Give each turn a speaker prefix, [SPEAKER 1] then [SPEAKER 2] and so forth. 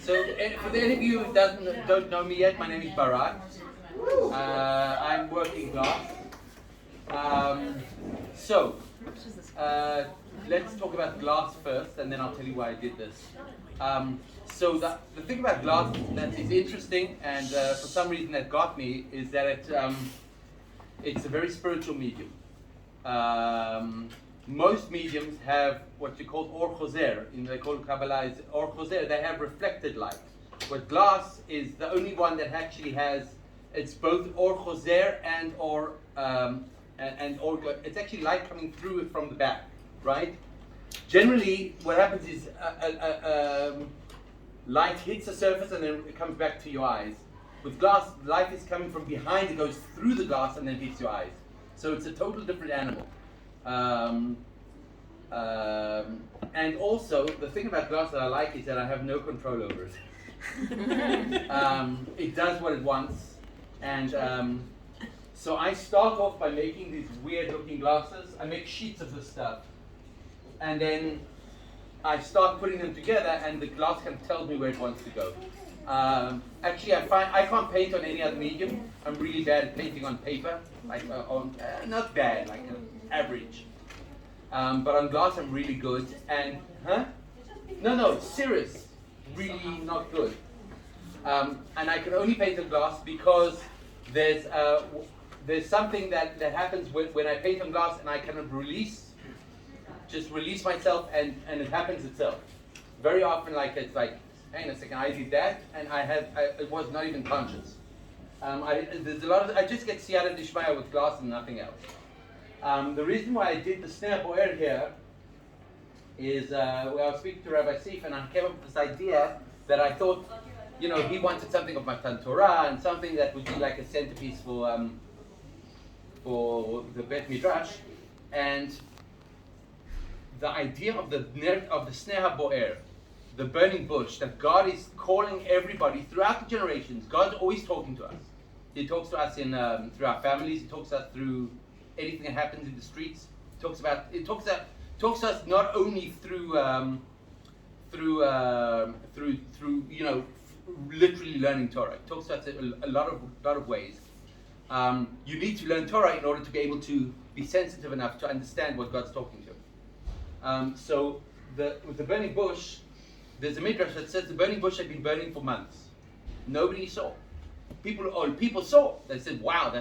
[SPEAKER 1] So, for any of you who don't know me yet, my name is Barak. I'm working glass. Um, so, let's talk about glass first, and then I'll tell you why I did this. So, the thing about glass that is interesting, and for some reason that got me, is that it's a very spiritual medium. Most mediums have what you call or choser, they call Kabbalah is or choser. They have reflected light. But glass is the only one that actually has. It's both or choser and or it's actually light coming through it from the back, right? Generally, what happens is light hits the surface and then it comes back to your eyes. With glass, light is coming from behind. It goes through the glass and then hits your eyes. So it's a total different animal. And also, the thing about glass that I like is that I have no control over it. It does what it wants. And so I start off by making these weird looking glasses. I make sheets of this stuff. And then I start putting them together and the glass kind of tells me where it wants to go. Actually, I can't paint on any other medium. I'm really bad at painting on paper. Like not bad, like average. But on glass, I'm really good. And no, serious, really not good. And I can only paint on glass because there's something that happens when I paint on glass, and I kind of release myself, and it happens itself. Very often, it's like, hang on a second, I did that, and it was not even conscious. There's a lot of I just get siyata dishmaya with glass and nothing else. The reason why I did the snare boer here is when I was speaking to Rabbi Sif, and I came up with this idea that I thought, he wanted something of Matan Torah and something that would be like a centerpiece for the Bet Midrash, and the idea of the snare boer, the burning bush, that God is calling everybody throughout the generations. God's always talking to us. He talks to us through our families. He talks to us through anything that happens in the streets. Talks to us not only through literally learning Torah. It talks to us a lot of ways. You need to learn Torah in order to be able to be sensitive enough to understand what God's talking to. So with the burning bush, there's a midrash that says the burning bush had been burning for months. Nobody saw. People saw. They said, "Wow,